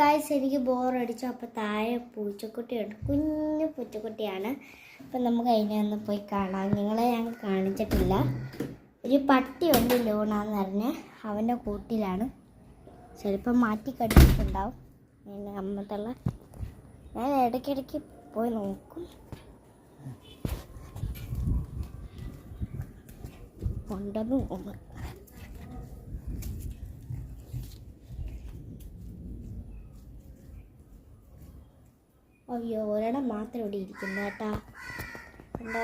Guys എനിക്ക് ബോറടിച്ചു. അപ്പോൾ താഴെ പൂച്ചക്കുട്ടിയുണ്ട്, കുഞ്ഞു പൂച്ചക്കുട്ടിയാണ്. അപ്പം നമുക്ക് അതിനെ ഒന്ന് പോയി കാണാം. നിങ്ങളെ ഞാൻ കാണിച്ചിട്ടില്ല. ഒരു പട്ടിയുണ്ട്, ലൂണാന്ന് പറഞ്ഞ്, അവൻ്റെ കൂട്ടിലാണ്. ചിലപ്പോൾ മാറ്റി കടിച്ചിട്ടുണ്ടാവും. അതിൻ്റെ അമ്മത്തുള്ള ഞാൻ ഇടയ്ക്കിടയ്ക്ക് പോയി നോക്കും. ഉണ്ടെന്ന് തോന്നുന്നു. അയ്യോ, ഒരെണ്ണം മാത്രം ഇവിടെ ഇരിക്കുന്നു കേട്ടാ. കണ്ടോ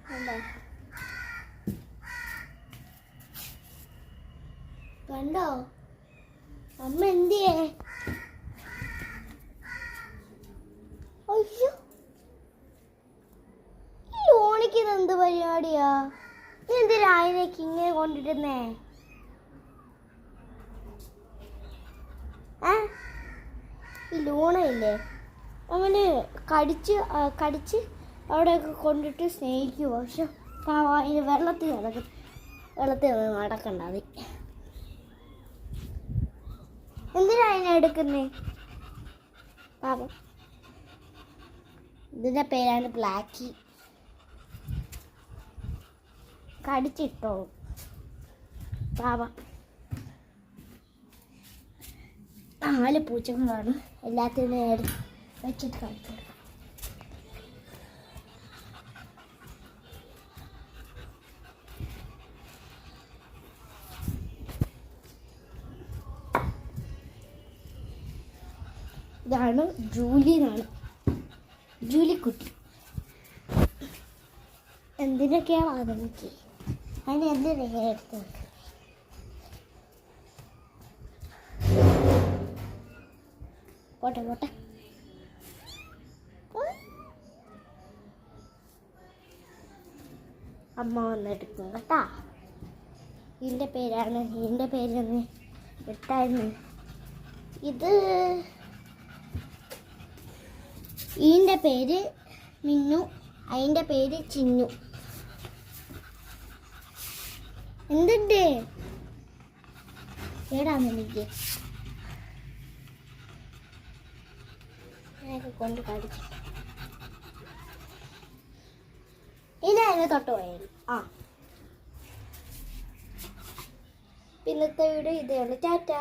കണ്ടോ കണ്ടോ അമ്മ എന്തിയേ? അയ്യോ, ഈ ഓണിക്കുന്നത് എന്ത് പരിപാടിയാ? നീ എന്തിനാ അതിനേക്ക് ഇങ്ങനെ കൊണ്ടിരുന്നേ? ഈ ലൂണയില്ലേ, അവന് കടിച്ച് അവിടെയൊക്കെ കൊണ്ടിട്ട് സ്നേഹിക്കുമോ? പക്ഷെ അതിന് വെള്ളത്തിൽ നടക്കണ്ട. അത് എന്തിനാ അതിനെ എടുക്കുന്നേ? പാപം. ഇതിൻ്റെ പേരാണ് ബ്ലാക്കി. കടിച്ചിട്ടോ പാപം. 4 പൂച്ചകളാണ്. എല്ലാത്തിനും വെച്ചിട്ട് കളിച്ചത്. ഇതാണ് ജൂലി എന്നാണ്, ജൂലിക്കുട്ടി. എന്തിനൊക്കെയാണ് അതെനിക്ക് അതിന് എന്തിനാ എടുത്ത് പോട്ടെ. അമ്മ വന്നെടുക്കും കേട്ടാ. ഇതിൻ്റെ പേരൊന്ന് ഇട്ടായിരുന്നു. ഇതിൻ്റെ പേര് മിന്നു, അതിൻ്റെ പേര് ചിന്നു. എന്തുണ്ട് ഏടാന്നെനിക്ക് കൊണ്ട് കടിച്ചിട്ട് ഇനി അതിനെ തൊട്ട് പോയാലും പിന്നത്തെ വീഡിയോ ഇതേ ഉള്ളൂ. ടാറ്റാ.